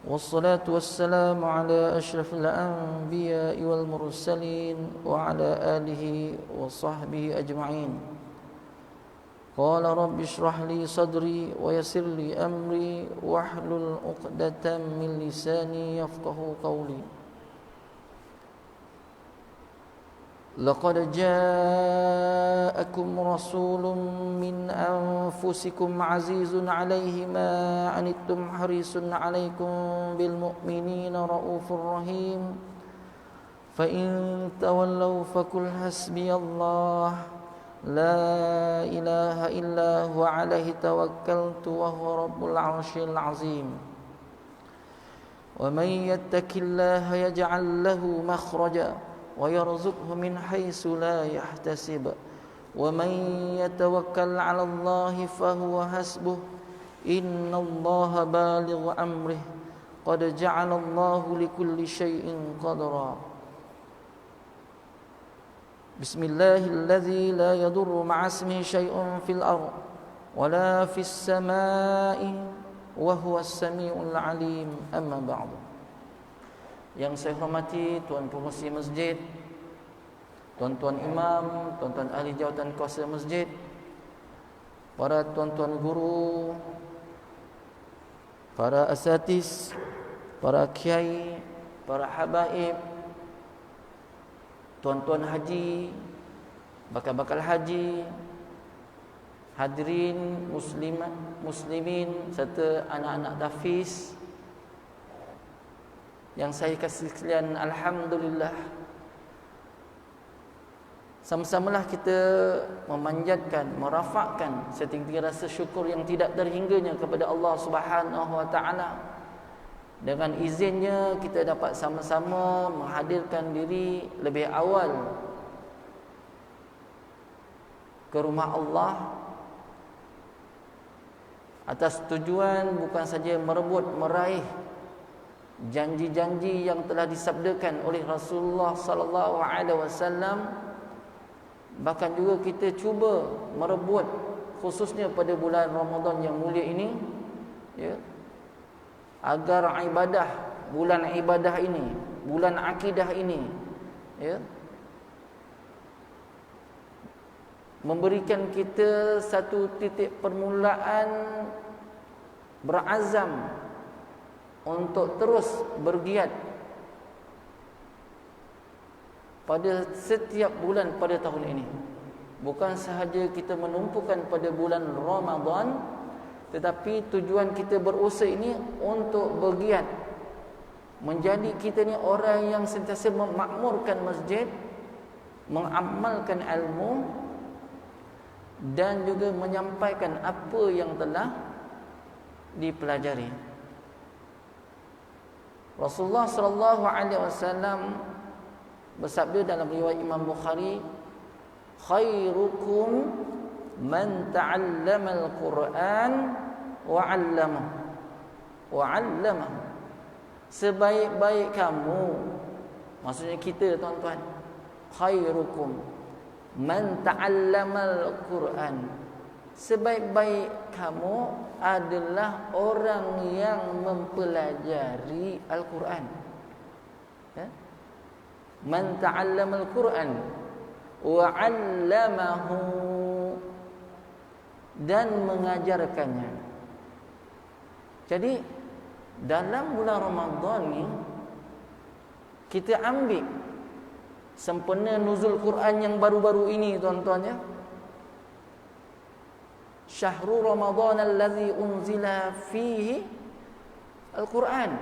والصلاة والسلام على أشرف الأنبياء والمرسلين وعلى آله وصحبه أجمعين. قال رب اشرح لي صدري ويسر لي أمري واحلل عقدة من لساني يفقه قولي. لقد جاءكم رسول من أنفسكم عزيز عليه ما عنتم حريص عليكم بالمؤمنين رؤوف رحيم فإن تولوا فقل حسبي الله لا إله إلا هو عليه توكلت وهو رب العرش العظيم. ومن يتق الله يجعل له مخرجا ويرزقه من حيث لا يحتسب ومن يتوكل على الله فهو حسبه إن الله بالغ أمره قد جعل الله لكل شيء قدرا. بسم الله الذي لا يضر مع اسمه شيء في الأرض ولا في السماء وهو السميع العليم. أما بعد. Yang saya hormati Tuan Pengerusi Masjid, Tuan-tuan Imam, Tuan-tuan Ahli Jawatan Kuasa Masjid, para Tuan-tuan Guru, para asatis, para kiai, para habaib, Tuan-tuan Haji, bakal-bakal haji, hadirin muslimin serta anak-anak tahfiz yang saya kasih sekalian, alhamdulillah, sama-samalah kita memanjatkan, merafakkan setinggi rasa syukur yang tidak terhingganya kepada Allah Subhanahu wa taala. Dengan izinnya kita dapat sama-sama menghadirkan diri lebih awal ke rumah Allah atas tujuan bukan saja merebut, meraih janji-janji yang telah disabdakan oleh Rasulullah sallallahu alaihi wasallam, bahkan juga kita cuba merebut khususnya pada bulan Ramadan yang mulia ini, ya, agar ibadah, bulan ibadah ini, bulan akidah ini, ya, memberikan kita satu titik permulaan berazam untuk terus bergiat pada setiap bulan pada tahun ini. Bukan sahaja kita menumpukan pada bulan Ramadan, tetapi tujuan kita berusaha ini untuk bergiat menjadi kita ni orang yang sentiasa memakmurkan masjid, mengamalkan ilmu dan juga menyampaikan apa yang telah dipelajari. Rasulullah sallallahu alaihi wasallam bersabda dalam riwayat Imam Bukhari, khairukum man ta'allama al-Quran wa 'allamahu. Sebaik-baik kamu, maksudnya kita tuan-tuan, khairukum man ta'allama al-Quran. Sebaik-baik kamu adalah orang yang mempelajari Al-Quran, ya? Man ta'allama al-Quran wa 'allamahu, dan mengajarkannya. Jadi dalam bulan Ramadan ni kita ambil sempena nuzul Quran yang baru-baru ini tuan-tuan, ya. Syahrul Ramadan allazi unzila fihi Al-Quran.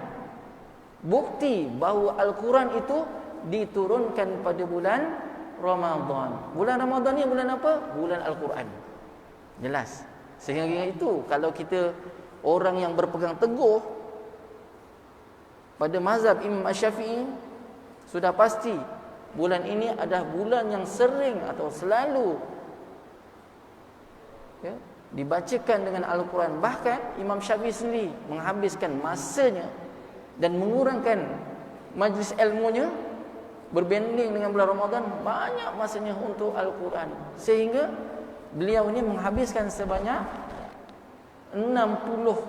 Bukti bahawa Al-Quran itu diturunkan pada bulan Ramadan. Bulan Ramadan ni bulan apa? Bulan Al-Quran. Jelas. Sehingga itu kalau kita orang yang berpegang teguh pada mazhab Imam Syafi'i, sudah pasti bulan ini adalah bulan yang sering atau selalu, ya, dibacakan dengan Al-Quran. Bahkan Imam Syafi'i sendiri menghabiskan masanya dan mengurangkan majlis ilmunya berbanding dengan bulan Ramadan, banyak masanya untuk Al-Quran. Sehingga beliau ini menghabiskan sebanyak 60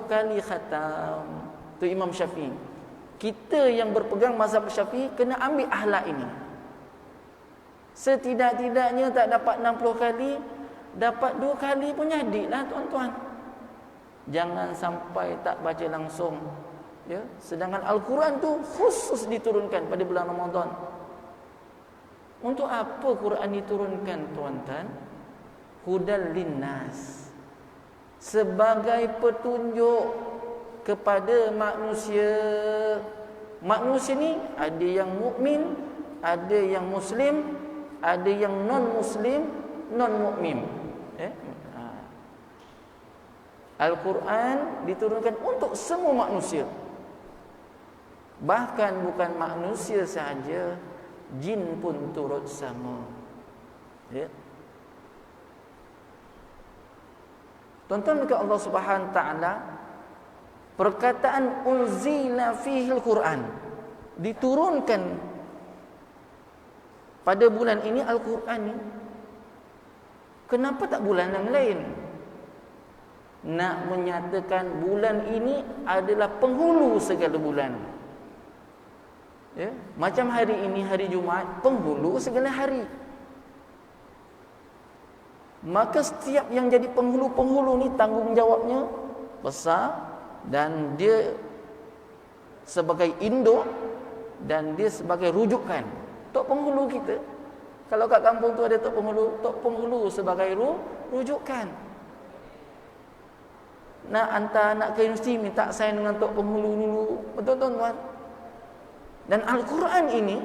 kali khatam. Tu Imam Syafi'i. Kita yang berpegang mazhab Syafi'i kena ambil akhlak ini. Setidak-tidaknya tak dapat 60 kali, dapat 2 kali pun jadilah tuan-tuan. Jangan sampai tak baca langsung. Ya, sedangkan Al-Quran tu khusus diturunkan pada bulan Ramadan. Untuk apa Quran diturunkan, tuan-tuan? Hudal linnas, sebagai petunjuk kepada manusia. Manusia ni ada yang mukmin, ada yang muslim, ada yang non-muslim, non-mukmin. Al-Quran diturunkan untuk semua manusia. Bahkan bukan manusia sahaja, jin pun turut sama. Ya. Tuan-tuan dekat Allah Subhanahu Wa Taala, perkataan unzila fihil Quran, diturunkan pada bulan ini Al-Quran ni. Kenapa tak bulan yang lain? Nak menyatakan bulan ini adalah penghulu segala bulan. Ya, macam hari ini hari Jumaat, penghulu segala hari. Maka setiap yang jadi penghulu-penghulu ni tanggungjawabnya besar, dan dia sebagai induk dan dia sebagai rujukan. Tok penghulu kita, kalau kat kampung tu ada tok penghulu sebagai rujukan. Nak hantar anak ke universiti, minta sign dengan tok penghulu dulu. Betul tuan-tuan? Dan Al-Quran ini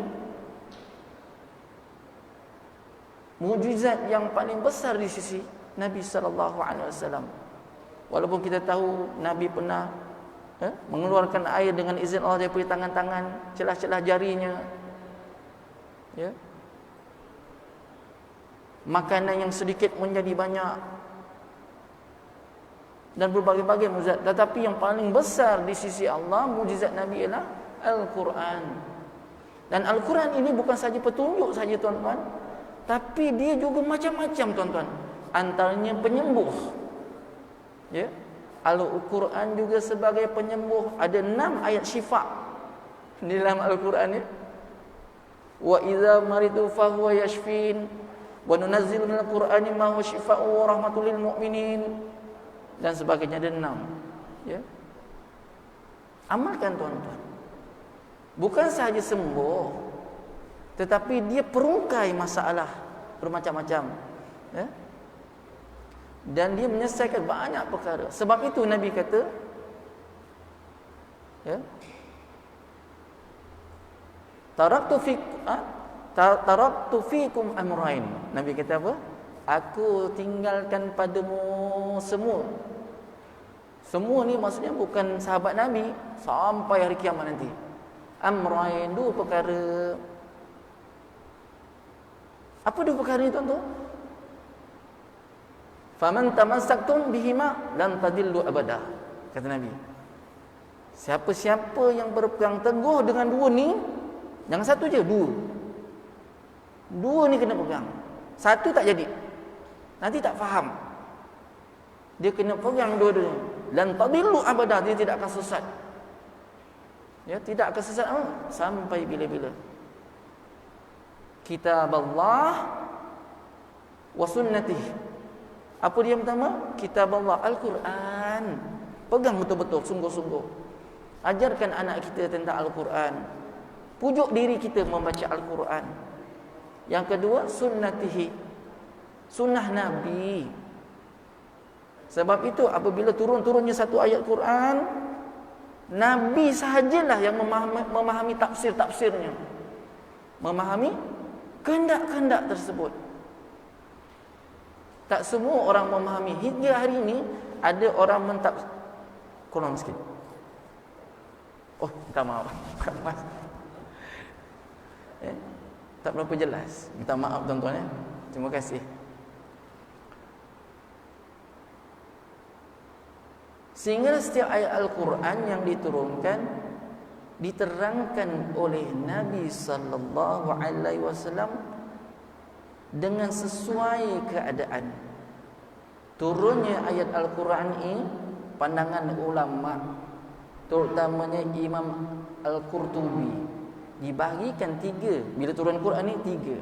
mukjizat yang paling besar di sisi Nabi SAW. Walaupun kita tahu Nabi pernah mengeluarkan air dengan izin Allah daripada tangan-tangan, celah-celah jarinya. Ya. Makanan yang sedikit menjadi banyak, dan berbagai-bagai mukjizat. Tetapi yang paling besar di sisi Allah, mukjizat Nabi ialah Al-Quran. Dan Al-Quran ini bukan saja petunjuk saja tuan-tuan, tapi dia juga macam-macam tuan-tuan. Antaranya penyembuh. Ya. Al-Quran juga sebagai penyembuh. Ada 6 ayat syifa di dalam Al-Quran ni. Wa idza maridu fa huwa yashfin wa nunazzilu minal Qur'ani ma huwa syifaa'un wa rahmatul lil mu'minin, dan sebagainya. Ada 6. Ya. Amalkan tuan-tuan. Bukan sahaja sembuh, tetapi dia perungkai masalah bermacam-macam. Ya. Dan dia menyelesaikan banyak perkara. Sebab itu Nabi kata, ya, taraktu fikum amrain. Nabi kata apa? Aku tinggalkan padamu semua. Semua ni maksudnya bukan sahabat Nabi sampai hari kiamat nanti. Amrain, 2 perkara. Apa 2 perkara ni tuan-tuan? Faman tamassaktum bihima lan tadillu abada, kata Nabi. Siapa-siapa yang berpegang teguh dengan 2 ni, jangan satu je, 2. 2 ni kena pegang. Satu tak jadi, nanti tak faham. Dia kena pegang 2-duanya. Lan tadillu abada, dia tidak akan sesat. Ya, tidak akan sesat sampai bila-bila. Kitab Allah wa sunnatih. Apa dia pertama? Kitab Allah, Al-Quran. Pegang betul-betul, sungguh-sungguh. Ajarkan anak kita tentang Al-Quran. Pujuk diri kita membaca Al-Quran. Yang kedua, sunnatihi, sunnah Nabi. Sebab itu apabila turun-turunnya satu ayat Quran, Nabi sahajalah yang memahami tafsir-tafsirnya, memahami kehendak-kehendak tersebut. Tak semua orang memahami. Hingga hari ini ada orang kurang sikit. Oh, minta maaf. Tak berapa jelas. Minta maaf tuan-tuan ya. Terima kasih. Sehingga setiap ayat Al-Quran yang diturunkan diterangkan oleh Nabi sallallahu alaihi wasallam dengan sesuai keadaan. Turunnya ayat Al-Quran ini pandangan ulama terutamanya Imam Al-Qurtubi, dibahagikan 3 bila turun Quran ni 3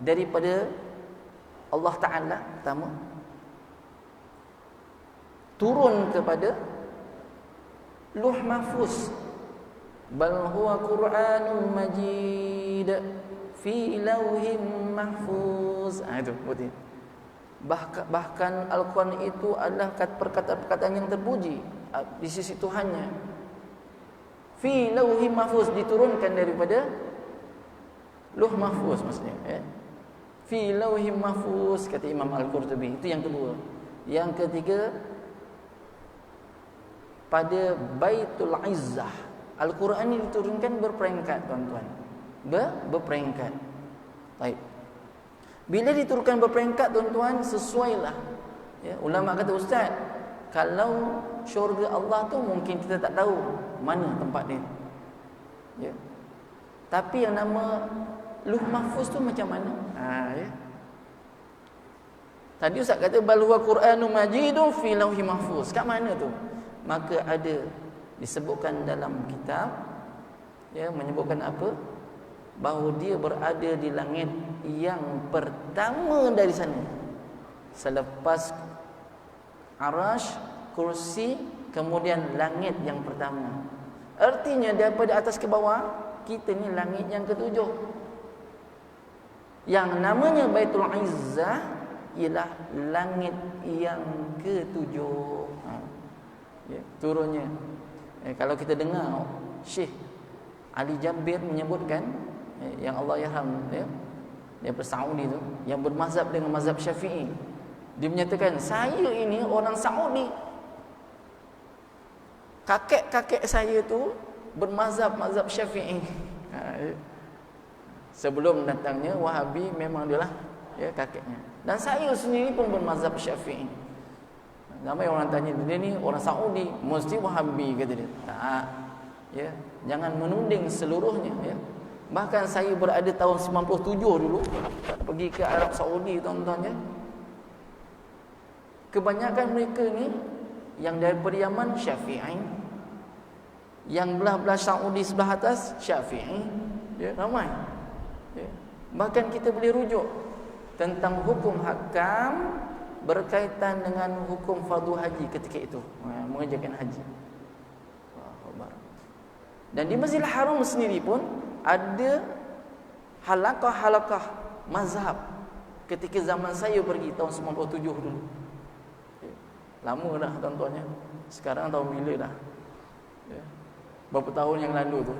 daripada Allah Ta'ala. Pertama, turun kepada Luh Mahfuz, bal huwa Qur'anun Majid fi lauhim mahfuz. Itu betul. Bahkan Al-Quran itu adalah perkataan-perkataan yang terpuji di sisi Tuhannya. Fi lauhim mahfuz, diturunkan daripada Luh Mahfuz maksudnya, ya. Fi lauhim mahfuz, kata Imam Al-Qurtubi. Itu yang kedua. Yang ketiga, pada Baitul Izzah. Al-Quran ini diturunkan berperingkat, tuan-tuan. Berperingkat. Baik. Bila diturunkan berperingkat, tuan-tuan, sesuailah. Ya, ulama kata, ustaz, kalau syurga Allah tu mungkin kita tak tahu mana tempat dia. Ya. Tapi yang nama Luh Mahfuz tu macam mana? Ya. Tadi ustaz kata bal huwa Qur'anun Majidun fi lauhi mahfuz. Kat mana tu? Maka ada disebutkan dalam kitab, ya, menyebutkan apa? Bahawa dia berada di langit yang pertama dari sana, selepas Arash, kursi, kemudian langit yang pertama. Artinya daripada atas ke bawah, kita ni langit yang ketujuh. Yang namanya Baitul Izzah ialah langit yang ketujuh. Ya, turunnya. Kalau kita dengar Syekh Ali Jabir menyebutkan, yang Allah yarham, ya, daripada Saudi tu, yang bermazhab dengan mazhab Syafi'i, dia menyatakan, saya ini orang Saudi, kakek-kakek saya tu bermazhab mazhab Syafi'i. Sebelum datangnya Wahabi, memang dia lah, ya, kakeknya. Dan saya sendiri pun bermazhab Syafi'i. Ramai orang tanya, dia ni orang Saudi, mesti Wahabi, kata dia. Tak, ya, jangan menunding seluruhnya, ya. Bahkan saya berada tahun 97 dulu, pergi ke Arab Saudi, tuan-tuan, ya. Kebanyakan mereka ni yang daripada Yaman Syafi'i, yang belah-belah Saudi sebelah atas Syafi'i, ya, ramai, ya. Bahkan kita boleh rujuk tentang hukum hakam berkaitan dengan hukum fardu haji ketika itu, mengerjakan haji. Dan di Masjidil Haram sendiri pun ada halaqah-halaqah mazhab ketika zaman saya pergi tahun 97 dulu. Lama dah, tuan-tuannya. Sekarang tahun bila dah? Ya. Berapa tahun yang lalu tu?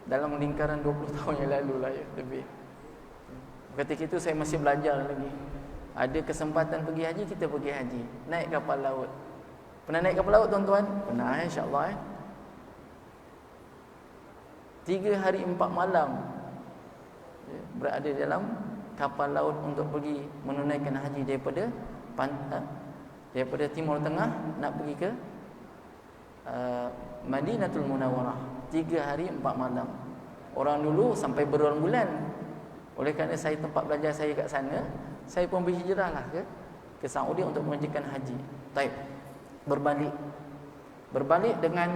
Dalam lingkaran 20 tahun yang lalu lah, ya, lebih. Ketika itu saya masih belajar lagi. Ada kesempatan pergi haji, kita pergi haji. Naik kapal laut. Pernah naik kapal laut, tuan-tuan? Pernah, insya-Allah. 3 hari 4 malam, ya, berada dalam kapal laut untuk pergi menunaikan haji daripada Timur Tengah nak pergi ke Madinatul Munawwarah. 3 hari 4 malam. Orang dulu sampai berbulan-bulan. Oleh kerana saya tempat belajar saya kat sana, saya pun berhijrahlah ke Saudi untuk mengerjakan haji. Baik. Berbalik dengan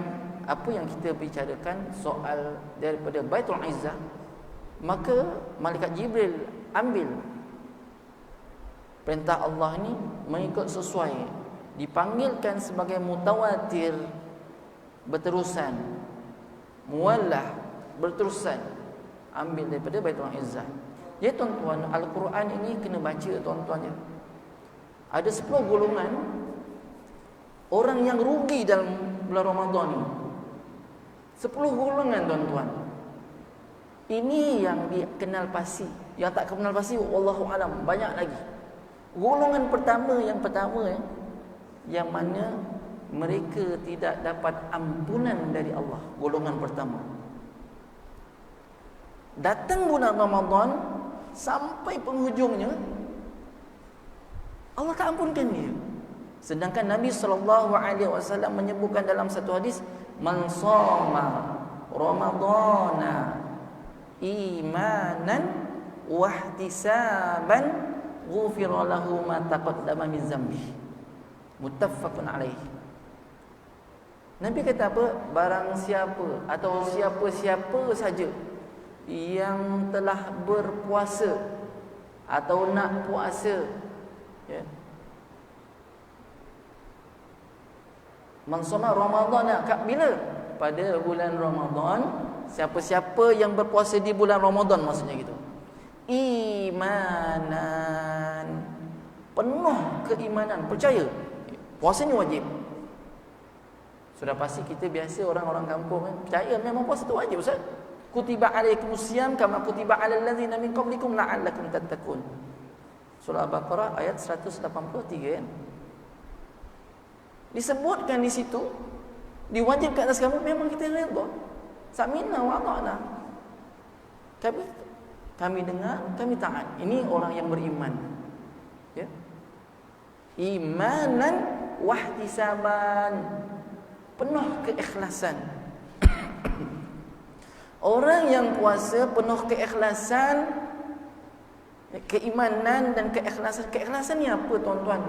apa yang kita bicarakan soal daripada Baitul Izzah, maka malaikat Jibril ambil perintah Allah ni mengikut sesuai, dipanggilkan sebagai mutawatir, berterusan, muwallah, berterusan, ambil daripada Baitul Izzah. Ya, tuan-tuan, Al-Quran ini kena baca, tuan-tuan, ya. Ada 10 golongan orang yang rugi dalam bulan Ramadan ni. 10 golongan, tuan-tuan. Ini yang dikenal pasti. Yang tak kenal pasti, wallahu alam, banyak lagi. Golongan pertama, yang pertama, ya, yang mana mereka tidak dapat ampunan dari Allah. Golongan pertama. Datang bulan Ramadan sampai penghujungnya, Allah tak ampunkan dia. Sedangkan Nabi SAW menyebutkan dalam satu hadis, man shoma Ramadana imanan wahtisaban ghufira lahu ma taqaddama min dzambi. Muttafaqun alaih. Nabi kata apa? Barang siapa atau siapa-siapa saja yang telah berpuasa atau nak puasa, ya, man shoma Ramadhan, bila? Pada bulan Ramadan. Siapa-siapa yang berpuasa di bulan Ramadan, maksudnya gitu, imanan, penuh keimanan, percaya puasa ni wajib. Sudah pasti kita biasa orang-orang kampung kan, percaya memang puasa tu wajib, Ustaz. Kutiba alaikumusiyam kama kutiba alal ladzina min qablikum la'allakum tattaqun. Surah Al-Baqarah ayat 183 kan. Disebutkan di situ, diwajibkan atas kamu, memang kita redha. Samina wa ata'na. Kami dengar, kami taat. Ini orang yang beriman. Ya. Imanan wahtisaban. Penuh keikhlasan. Orang yang puasa penuh keikhlasan, keimanan dan keikhlasan. Keikhlasan ni apa, tuan-tuan?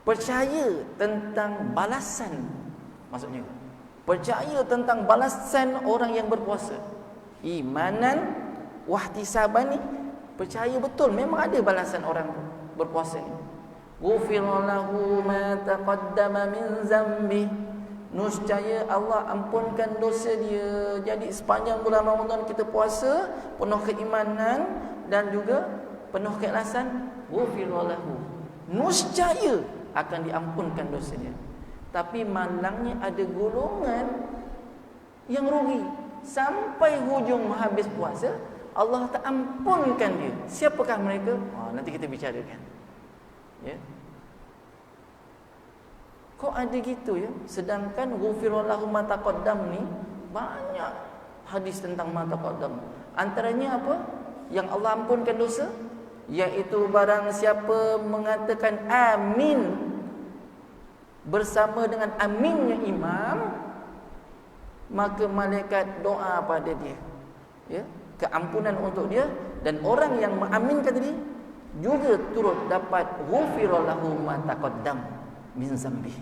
Percaya tentang balasan. Maksudnya percaya tentang balasan orang yang berpuasa. Imanan wahtisaban ni, percaya betul memang ada balasan orang berpuasa ni. Ghufira lahu ma taqaddama min zambi. Nescaya Allah ampunkan dosa dia. Jadi sepanjang bulan Ramadan kita puasa penuh keimanan dan juga penuh keikhlasan, ghufira lahu, nescaya akan diampunkan dosa dia. Tapi malangnya ada golongan yang rugi. Sampai hujung habis puasa, Allah tak ampunkan dia. Siapakah mereka? Nanti kita bicarakan. Ya. Kok ada gitu ya? Sedangkan ghufira lahu ma taqaddam ni banyak hadis tentang ma taqaddam. Antaranya apa? Yang Allah ampunkan dosa, iaitu barang siapa mengatakan amin bersama dengan aminnya imam, maka malaikat doa pada dia, ya, keampunan untuk dia, dan orang yang mengaminkan tadi juga turut dapat ghufira lahu ma taqaddam min zambi,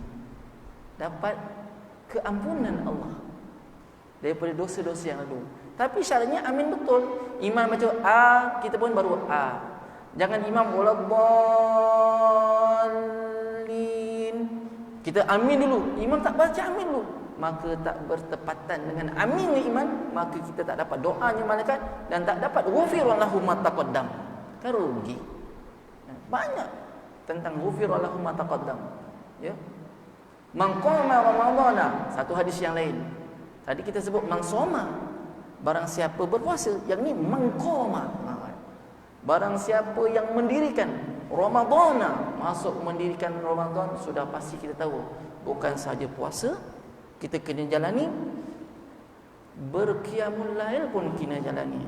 dapat keampunan Allah daripada dosa-dosa yang lalu. Tapi syaratnya amin betul. Imam baca A, kita pun baru A. Jangan imam waladdallin, kita amin dulu, imam tak baca amin dulu, maka tak bertepatan dengan aminnya imam, maka kita tak dapat doanya malaikat dan tak dapat ghufira lahu ma taqaddam. Kan rugi. Banyak tentang ghufira lahu ma taqaddam. Ya. Man qama ramadhana, satu hadis yang lain. Tadi kita sebut man shoma, barang siapa berpuasa, yang ni man qama. Barang siapa yang mendirikan Ramadhan, masuk mendirikan Ramadan, sudah pasti kita tahu bukan sahaja puasa kita kena jalani, berqiyamul lail pun kena jalani,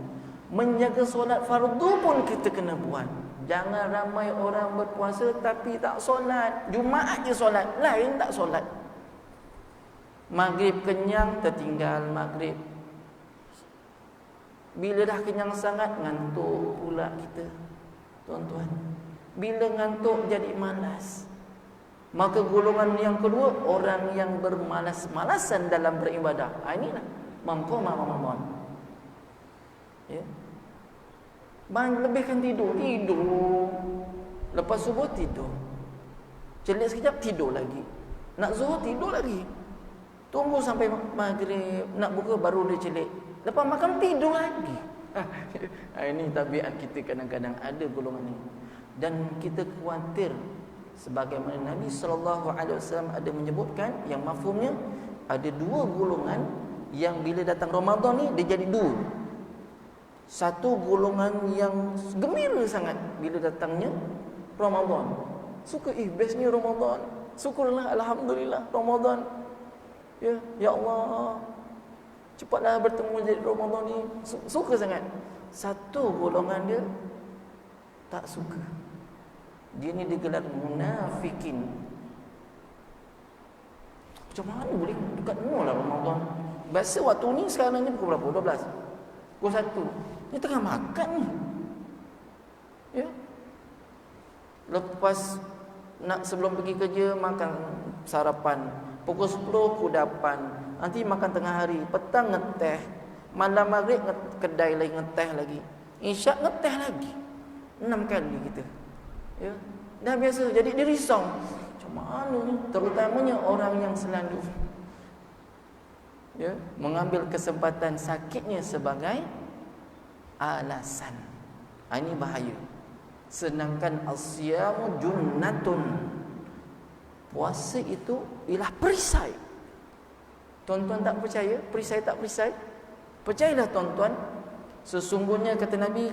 menjaga solat fardu pun kita kena buat. Jangan ramai orang berpuasa tapi tak solat. Jumaat je solat, lain tak solat. Maghrib kenyang, tertinggal maghrib. Bila dah kenyang sangat, ngantuk pula kita, tuan-tuan. Bila ngantuk jadi malas. Maka golongan yang kedua, orang yang bermalas-malasan dalam beribadah. Inilah man qama Ramadan. Ya. Lebihkan tidur. Lepas subuh tidur. Celik sekejap tidur lagi. Nak zuhur tidur lagi. Tunggu sampai maghrib, nak buka baru dia celik. Lepas makan tidur lagi. Ini tabiat kita kadang-kadang ada golongan ini. Dan kita khawatir, sebagaimana Nabi SAW ada menyebutkan, yang mafhumnya ada dua golongan yang bila datang Ramadan ni dia jadi dua. Satu golongan yang gembira sangat bila datangnya Ramadan. Suka bestnya Ramadan. Syukurlah, alhamdulillah Ramadan. Ya Allah, cepatlah bertemu jadi Ramadan ni. Suka sangat. Satu golongan dia tak suka. Dia ni digelar munafikin. Macam mana boleh dekat mula Ramadan? Biasa waktu ni sekarang ni pukul berapa? 12. Pukul 1. Ni tengah makan ni. Ya. Lepas nak sebelum pergi kerja makan sarapan, pukul 10 kudapan, nanti makan tengah hari, petang ngeteh, malam maghrib kedai lagi ngeteh lagi, isyak ngeteh lagi. 6 kali kita. Ya. Dah biasa, jadi dia risau. Macam mana ni? Terutamanya orang yang selalu mengambil kesempatan sakitnya sebagai alasan. Ini bahaya. Sedangkan as-siyamu junnatun. Puasa itu ialah perisai. Tuan-tuan tak percaya? Perisai tak perisai? Percayalah tuan-tuan. Sesungguhnya kata Nabi,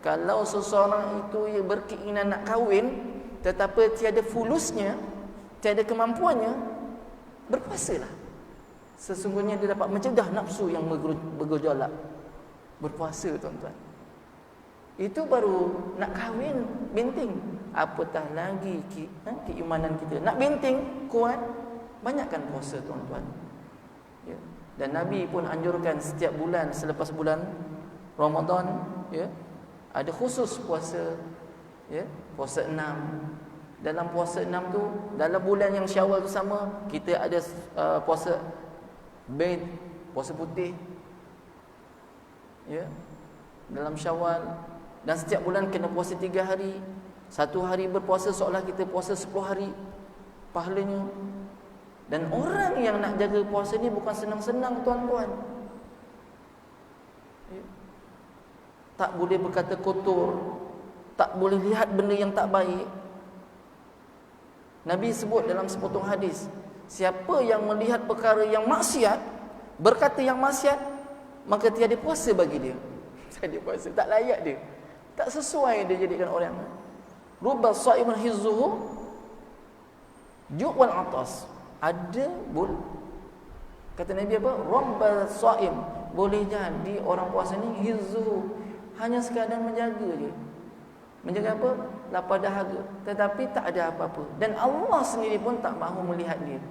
kalau seseorang itu berkeinginan nak kahwin tetapi tiada fulusnya, tiada kemampuannya, berpuasalah. Sesungguhnya dia dapat mencegah nafsu yang bergejolak. Berpuasa tuan-tuan. Itu baru nak kahwin binting. Apatah lagi keimanan kita. Nak binting kuat, banyakkan puasa tuan-tuan. Ya. Dan Nabi pun anjurkan setiap bulan selepas bulan Ramadan, ada khusus puasa, puasa 6. Dalam puasa 6 tu, dalam bulan yang Syawal tu sama, kita ada puasa Baid, puasa putih, dalam Syawal. Dan setiap bulan kena puasa 3 hari. Satu hari berpuasa seolah kita puasa 10 hari pahalanya. Dan orang yang nak jaga puasa ni bukan senang-senang tuan-tuan. Tak boleh berkata kotor, tak boleh lihat benda yang tak baik. Nabi sebut dalam sepotong hadis, siapa yang melihat perkara yang maksiat, berkata yang maksiat, maka tiada puasa bagi dia. Tiada puasa, tak layak dia. Tak sesuai dia jadikan orang. Rubba sha'imun hizzuhu ju' wal atas. Ada kata Nabi apa? Rubba sha'im, boleh jadi orang puasa ni hizzuhu, hanya sekadar menjaga je. Menjaga apa? Lapar dahaga. Tetapi tak ada apa-apa. Dan Allah sendiri pun tak mahu melihat dia.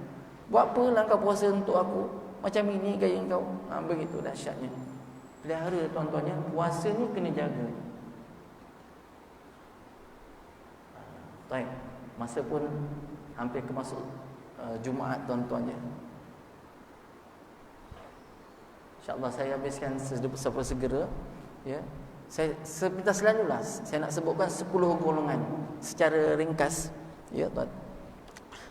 Buat apa langkah puasa untuk aku? Macam ini gaya kau. Begitu dahsyatnya. Pelihara tuan-tuannya, puasa ni kena jaga. Baik, masa pun hampir ke masuk Jumaat tuan-tuannya. InsyaAllah saya habiskan segera. Saya seperti selalulah, saya nak sebutkan 10 golongan secara ringkas. Tuan.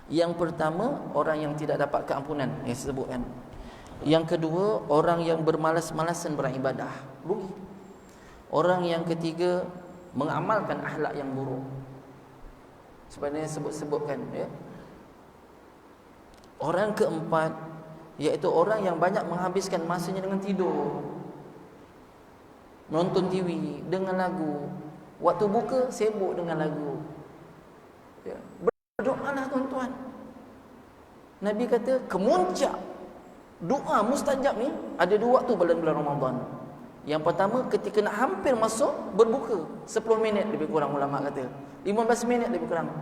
Yang pertama, orang yang tidak dapat keampunan, yang saya sebutkan. Yang kedua, orang yang bermalas-malasan beribadah, rugi. Orang yang ketiga, mengamalkan akhlak yang buruk. Sebenarnya sebut-sebutkan, Orang keempat, iaitu orang yang banyak menghabiskan masanya dengan tidur, nonton TV, dengan lagu. Waktu buka, sibuk dengan lagu. Berdoalah tuan-tuan. Nabi kata, kemuncak doa mustajab ni ada 2 waktu bulan-bulan Ramadan. Yang pertama, ketika nak hampir masuk berbuka, 10 minit lebih kurang ulama kata, 15 minit lebih kurang.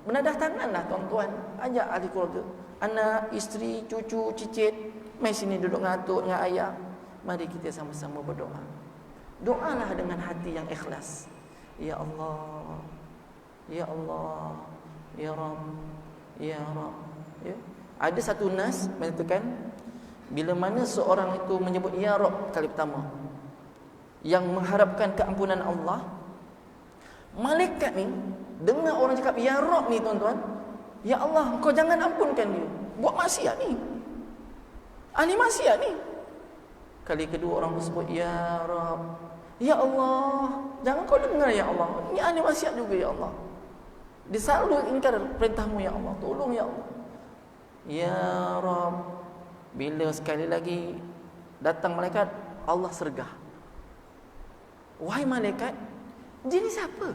Menadah tanganlah tuan-tuan, ajak ahli keluarga, anak, isteri, cucu, cicit, mai sini duduk dengan atuk, dengan ayah. Mari kita sama-sama berdoa. Doalah dengan hati yang ikhlas. Ya Allah, Ya Allah, Ya Rabb, Ya Rabb. Ada satu nas mengatakan, bila mana seorang itu menyebut Ya Rabb kali pertama, yang mengharapkan keampunan Allah, malaikat ni dengar orang cakap Ya Rabb ni tuan-tuan, Ya Allah, kau jangan ampunkan dia, buat maksiat ni, ahli maksiat ni. Kali kedua orang tersebut Ya Rabb, Ya Allah, jangan kau dengar Ya Allah, ni ahli maksiat juga Ya Allah. Dia selalu ingkar perintahmu Ya Allah, tolong Ya Allah. Ya Rabb. Bila sekali lagi datang malaikat, Allah sergah. Wahai malaikat, dia ni siapa?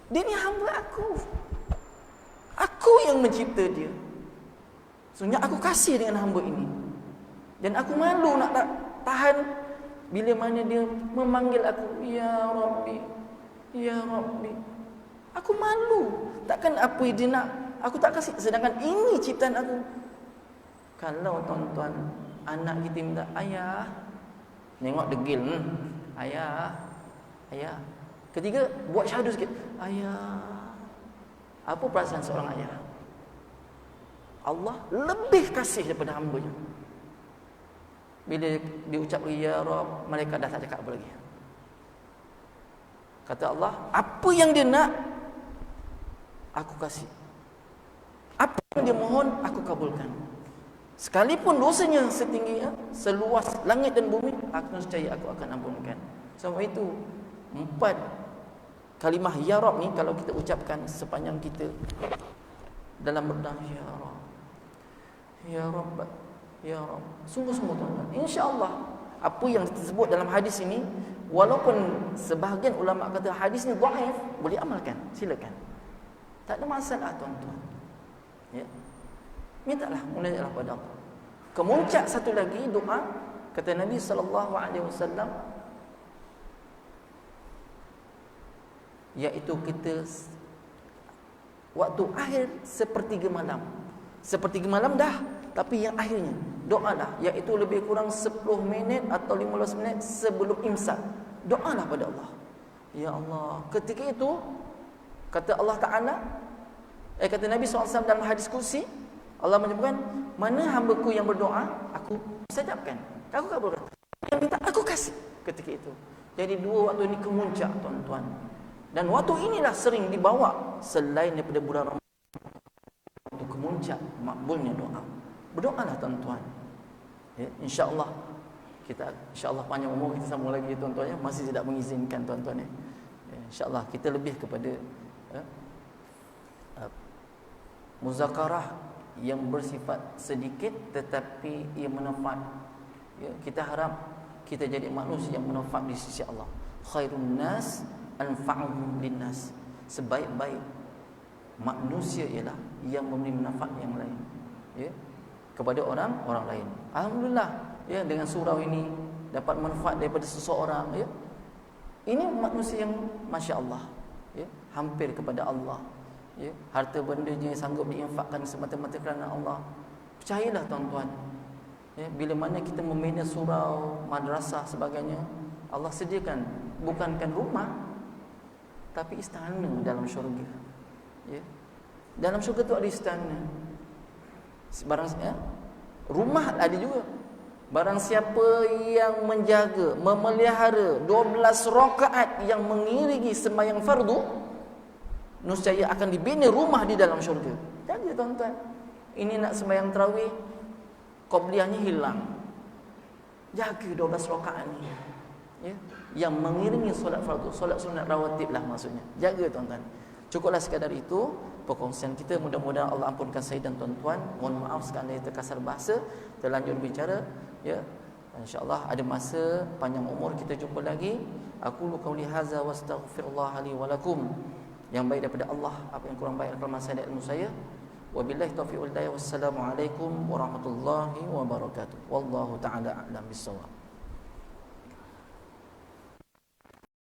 Dia ni hamba aku. Aku yang mencipta dia. Sebenarnya aku kasih dengan hamba ini. Dan aku malu nak tahan bila mana dia memanggil aku, Ya Rabbi, Ya Rabbi. Aku malu. Takkan apa dia nak, aku tak kasih, sedangkan ini ciptaan aku. Kalau tuan-tuan, anak kita minta, ayah, nengok degil, ayah, ayah. Ketiga, buat syahadu sikit, ayah, Apa perasaan seorang ayah? Allah lebih kasih daripada hamba-Nya. Bila diucap ya Rabb, malaikat dah tak cakap apa lagi. Kata Allah, apa yang dia nak, aku kasih. Apa yang dia mohon, aku kabulkan. Sekalipun dosanya setinggi, seluas langit dan bumi, aku nescaya aku akan ampunkan. Sebab itu 4 kalimah ya Rabb ni kalau kita ucapkan sepanjang kita dalam berdah ya Rabb, ya Rabb, ya Rabb, sungguh-sungguh tuan-tuan, insya-Allah apa yang disebut dalam hadis ini, walaupun sebahagian ulama kata hadis ni dhaif, boleh amalkan, silakan, tak ada masalah tuan-tuan. Ya, mintalah, munajatlah pada Allah. Kemuncak satu lagi doa, kata Nabi sallallahu alaihi wasallam, iaitu kita waktu akhir sepertiga malam. Sepertiga malam dah, tapi yang akhirnya doalah, iaitu lebih kurang 10 minit atau 15 minit sebelum imsak. Doalah pada Allah. Ya Allah, ketika itu kata Allah Ta'ala, kata Nabi SAW dalam hadis kursi, Allah menyebutkan, mana hamba-Ku yang berdoa, aku sajabkan, aku kabulkan. Yang minta, aku kasih ketika itu. Jadi 2 waktu ini kemuncak tuan-tuan. Dan waktu inilah sering dibawa selain daripada bulan Ramadan untuk kemuncak makbulnya doa. Berdoalah tuan-tuan. Ya, insya-Allah kita panjang umur kita sambung lagi tuan-tuan ya, masih tidak mengizinkan tuan-tuan ya. Insya-Allah kita lebih kepada muzakarah yang bersifat sedikit tetapi ia manfaat. Ya, kita harap kita jadi manusia yang manfaat di sisi Allah. Khairun nas anfa'uhum linnas. Sebaik-baik manusia ialah yang memberi manfaat yang lain, ya, kepada orang lain. Alhamdulillah, ya, dengan surau ini dapat manfaat daripada seseorang, ya. Ini manusia yang masya-Allah, ya, hampir kepada Allah, ya. Harta bendanya sanggup diinfakkan semata-mata kerana Allah. Percayalah tuan-tuan, ya, bila mana kita membina surau, madrasah sebagainya, Allah sediakan bukankan rumah tapi istana dalam syurga. Ya. Dalam syurga tu ada istana. Rumah ada juga. Barang siapa yang menjaga, memelihara 12 rakaat yang mengiringi sembahyang fardu, nescaya akan dibina rumah di dalam syurga. Jaga tuan-tuan. Ini nak sembahyang tarawih, qabliyahnya hilang. Jaga 12 rakaat ni. Ya, yang mengiringi solat fardu, solat sunat rawatib lah maksudnya. Jaga tuan-tuan. Cukuplah sekadar itu perkongsian kita. Mudah-mudahan Allah ampunkan saya dan tuan-tuan. Mohon maaf sekali terkasar bahasa, terlanjur bicara, ya. Insya-Allah ada masa panjang umur kita jumpa lagi. Aku lu qauli hadza wastaghfirullah li wa lakum. Yang baik daripada Allah, apa yang kurang baik daripada saya dan ilmu saya. Wabillahi taufiq wal hidayah. Wassalamualaikum warahmatullahi wabarakatuh. Wallahu taala a'lam bissawab.